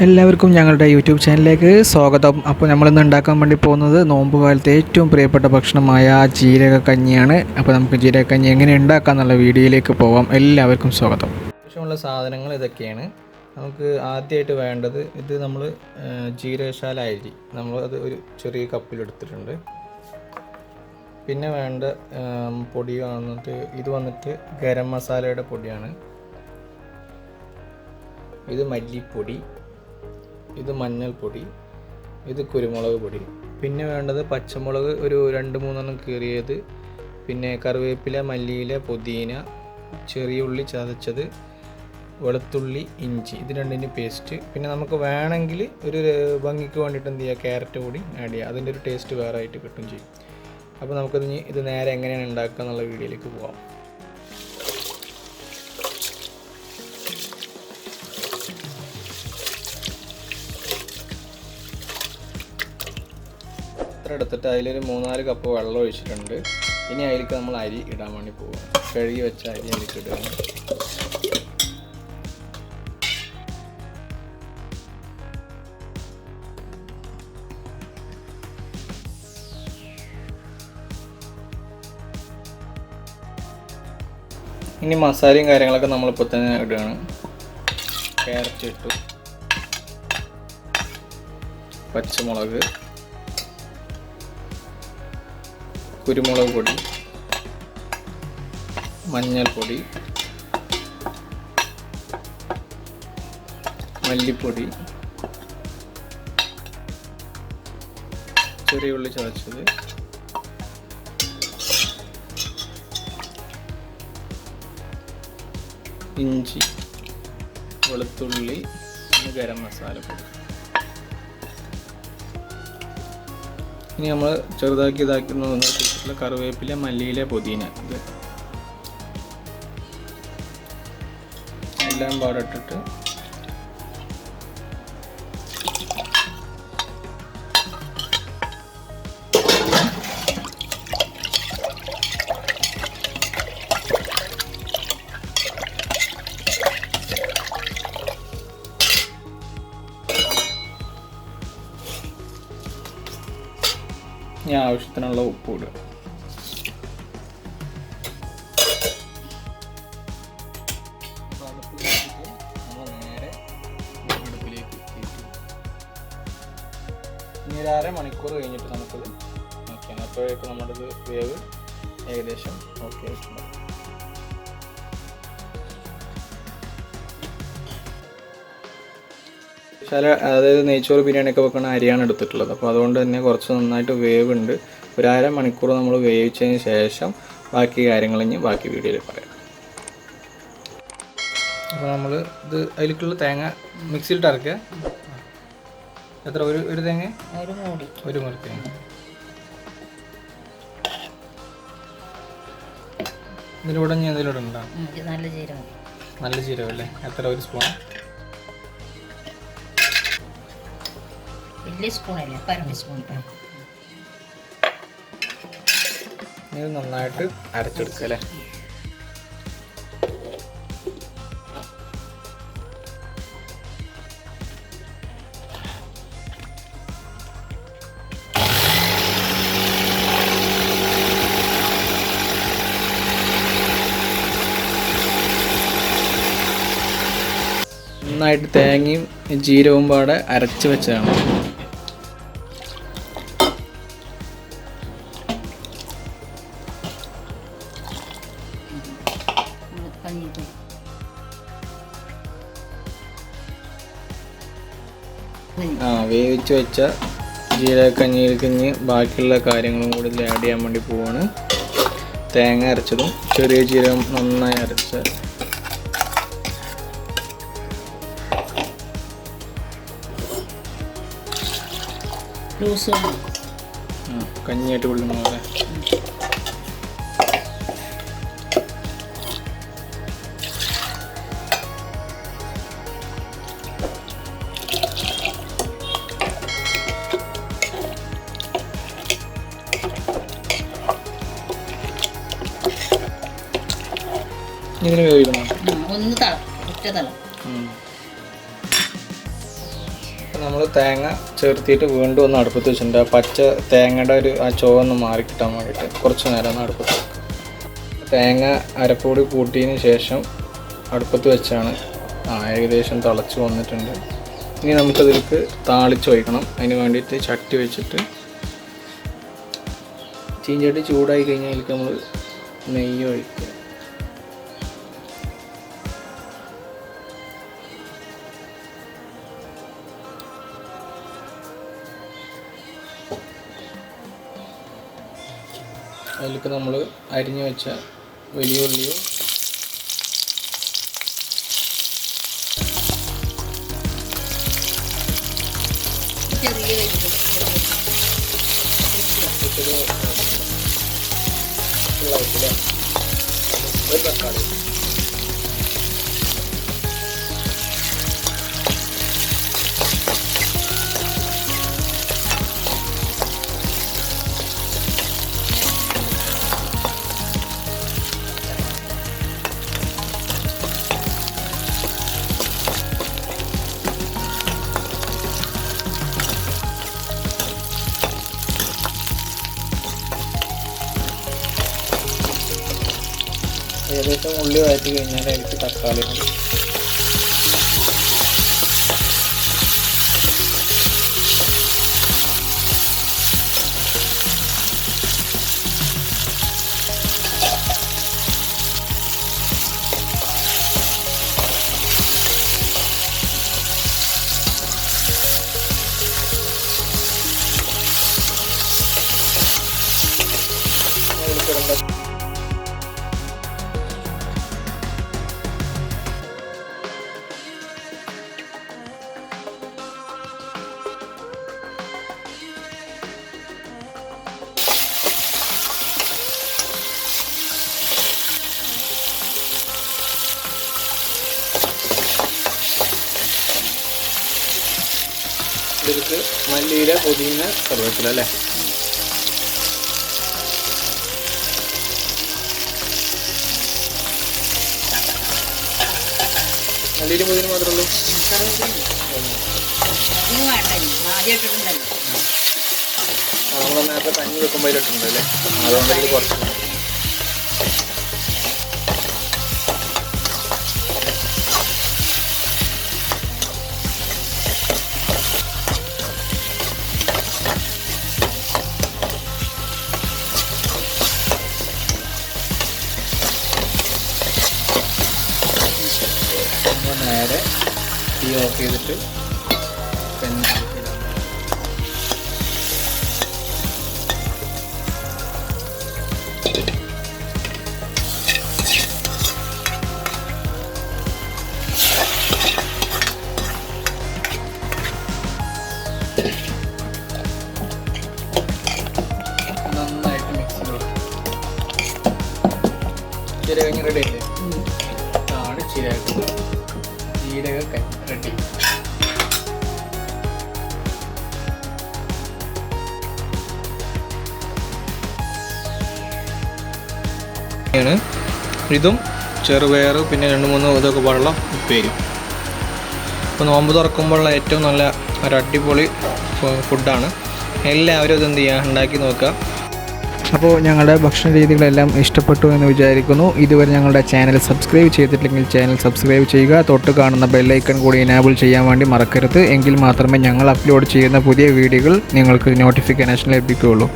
എല്ലാവർക്കും ഞങ്ങളുടെ യൂട്യൂബ് ചാനലിലേക്ക് സ്വാഗതം. അപ്പോൾ നമ്മളിന്ന് ഉണ്ടാക്കാൻ വേണ്ടി പോകുന്നത് നോമ്പ് കാലത്തെ ഏറ്റവും പ്രിയപ്പെട്ട ഭക്ഷണമായ ജീരക കഞ്ഞിയാണ്. അപ്പോൾ നമുക്ക് ജീരക കഞ്ഞി എങ്ങനെ ഉണ്ടാക്കാം എന്നുള്ള വീഡിയോയിലേക്ക് പോകാം. എല്ലാവർക്കും സ്വാഗതം. ആവശ്യമുള്ള സാധനങ്ങൾ ഇതൊക്കെയാണ്. നമുക്ക് ആദ്യമായിട്ട് വേണ്ടത് നമ്മൾ ജീരകശാല അരി അത് ഒരു ചെറിയ കപ്പിലെടുത്തിട്ടുണ്ട്. പിന്നെ വേണ്ട പൊടി വന്നിട്ട് ഗരം മസാലയുടെ പൊടിയാണ്. ഇത് മല്ലിപ്പൊടി, ഇത് മഞ്ഞൾപ്പൊടി, ഇത് കുരുമുളക് പൊടി. പിന്നെ വേണ്ടത് പച്ചമുളക് ഒരു 2-3 കീറിയത്, പിന്നെ കറിവേപ്പില, മല്ലിയില, പുതിന, ചെറിയ ഉള്ളി ചതച്ചത്, വെളുത്തുള്ളി, ഇഞ്ചി, ഇത് രണ്ടിൻ്റെ പേസ്റ്റ്. പിന്നെ നമുക്ക് വേണമെങ്കിൽ ഒരു ഭംഗിക്ക് വേണ്ടിയിട്ട് എന്ത് ചെയ്യുക, ക്യാരറ്റ് കൂടി ആഡ് ചെയ്യുക. അതിൻ്റെ ഒരു ടേസ്റ്റ് വേറെ ആയിട്ട് കിട്ടും ചെയ്യും. അപ്പോൾ ഇത് നേരെ എങ്ങനെയാണ് ഉണ്ടാക്കുക എന്നുള്ള വീഡിയോയിലേക്ക് പോകാം. എടുത്തിട്ട് അതിലൊരു 3-4 കപ്പ് വെള്ളം ഒഴിച്ചിട്ടുണ്ട്. ഇനി അതിലേക്ക് നമ്മൾ അരി ഇടാൻ വേണ്ടി പോവുക. കഴുകി വെച്ച അരി അതിലേക്ക് ഇടുക. ഇനി മസാലയും കാര്യങ്ങളൊക്കെ നമ്മളിപ്പോൾ തന്നെ ഇടുകയാണ്. ക്യാരറ്റ് ഇട്ടു, പച്ചമുളക്, കുരുമുളക് പൊടി, മഞ്ഞൾപ്പൊടി, മല്ലിപ്പൊടി, ചെറിയ ഉള്ളി ചതച്ചത്, ഇഞ്ചി, വെളുത്തുള്ളി, ഗരം മസാലപ്പൊടി. ഇനി നമ്മൾ ചെറുതാക്കി ഇതാക്കുന്ന കറിവേപ്പില, മല്ലിയില, പുതിന, ഇത് എല്ലാം പാടിട്ടിട്ട് ഞാൻ ആവശ്യത്തിനുള്ള ഉപ്പ് ഇടുക. നേരെ അടുപ്പിലേക്ക് ഇനി 1/2 മണിക്കൂർ കഴിഞ്ഞിട്ട് നമുക്കത് നോക്കിയാണ്. അപ്പോഴേക്കും നമ്മുടെ വേവ് ഏകദേശം ഓക്കെ ആയിട്ടുണ്ട്. അതായത് നെയ്ച്ചോറ് ബിരിയാണിയൊക്കെ വെക്കുന്ന അരിയാണ് എടുത്തിട്ടുള്ളത്. അപ്പോൾ അതുകൊണ്ട് തന്നെ കുറച്ച് നന്നായിട്ട് വേവ് ഉണ്ട്. 1/2 മണിക്കൂർ നമ്മൾ വേവിച്ചതിന് ശേഷം ബാക്കി കാര്യങ്ങൾ ബാക്കി വീഡിയോയിൽ പറയാം. അപ്പോൾ നമ്മൾ അതിലേക്കുള്ള തേങ്ങ മിക്സിയിലിട്ട് അരക്കുക. എത്ര ഒരു തേങ്ങ? ഒരു മുറി തേങ്ങ. ഇതിലൂടെ ഞാൻ ഇതിലൂടെ ഉണ്ടാകും. നല്ല ജീരകം അല്ലേ? എത്ര? ഒരു സ്പൂൺ? ഇത് നന്നായിട്ട് അരച്ചെടുക്കുക അല്ലേ? നന്നായിട്ട് തേങ്ങയും ജീരകവും പാടെ അരച്ച് വെച്ചതാണ്. വേവിച്ച് വെച്ച ജീരക കഞ്ഞിയിലേക്ക് ബാക്കിയുള്ള കാര്യങ്ങളും കൂടി ആഡ് ചെയ്യാൻ വേണ്ടി പോവാണ്. തേങ്ങ അരച്ചതും ചെറിയ ജീരകം നന്നായി അരച്ച കഞ്ഞിയായിട്ട് കൊള്ളുന്ന പോലെ ഇതിന് വേവിക്കണം. നമ്മൾ തേങ്ങ ചേർത്തിട്ട് വീണ്ടും ഒന്ന് അടുപ്പത്ത് വെച്ചിട്ടുണ്ട്. ആ പച്ച തേങ്ങയുടെ ആ ചുവന്ന് മാറി കിട്ടാൻ വേണ്ടിയിട്ട് കുറച്ച് നേരം ഒന്ന് അടുപ്പത്ത് വെക്കുക. തേങ്ങ അരപ്പൊടി കൂട്ടിയതിന് ശേഷം അടുപ്പത്ത് വെച്ചാണ് ഏകദേശം തിളച്ച് വന്നിട്ടുണ്ട്. ഇനി നമുക്കതിലേക്ക് താളിച്ച് ഒഴിക്കണം. അതിന് വേണ്ടിയിട്ട് ചട്ടി വെച്ചിട്ട് ചീഞ്ചട്ടി ചൂടായി കഴിഞ്ഞാൽ അതിലേക്ക് നമ്മൾ നെയ്യ് ഒഴിക്കുക. അതിലേക്ക് നമ്മൾ അരിഞ്ഞു വെച്ച വലിയ ഉള്ളിയും ഒരു തക്കാളി ഏകദേശം ഉള്ളി വഴറ്റി കഴിഞ്ഞാൽ അതിലേക്ക് തക്കാളി മതി. ഇതിലേക്ക് മല്ലിയില, പുതിന, കറിവേപ്പില അല്ലേ. മല്ലിയില പുതിന മാത്രമേ ഉള്ളൂ. നമ്മൾ നേരത്തെ കഞ്ഞി വെക്കുമ്പോൾ ഇട്ടിട്ടുണ്ട് അല്ലേ, അതുകൊണ്ട് ഇത് കുറച്ച് നേരെ തീ ഓഫ് ചെയ്തിട്ട് പിന്നെ നന്നായിട്ട് മിക്സ് ചെയ്ത് ജീരക റെഡി ആയില്ലേ. ഇതാണ് ജീരക കഞ്ഞി റെഡി. ഇതും ചെറുപയർ പിന്നെ 2-3 ഇതൊക്കെ പാടുള്ള ഉപ്പേരി. ഇപ്പോൾ നോമ്പ് തുറക്കുമ്പോഴുള്ള ഏറ്റവും നല്ല ഒരു അടിപൊളി ഫുഡാണ്. എല്ലാവരും ഇതെന്ത് ചെയ്യുക, ഉണ്ടാക്കി നോക്കുക. അപ്പോൾ ഞങ്ങളുടെ ഭക്ഷണ രീതികളെല്ലാം ഇഷ്ടപ്പെട്ടു എന്ന് വിചാരിക്കുന്നു. ഇതുവരെ ഞങ്ങളുടെ ചാനൽ സബ്സ്ക്രൈബ് ചെയ്തിട്ടില്ലെങ്കിൽ ചാനൽ സബ്സ്ക്രൈബ് ചെയ്യുക. തൊട്ട് കാണുന്ന ബെല്ലൈക്കൺ കൂടി എനാബിൾ ചെയ്യാൻ വേണ്ടി മറക്കരുത്. എങ്കിൽ മാത്രമേ ഞങ്ങൾ അപ്ലോഡ് ചെയ്യുന്ന പുതിയ വീഡിയോകൾ നിങ്ങൾക്ക് നോട്ടിഫിക്കേഷൻ ലഭിക്കുകയുള്ളൂ.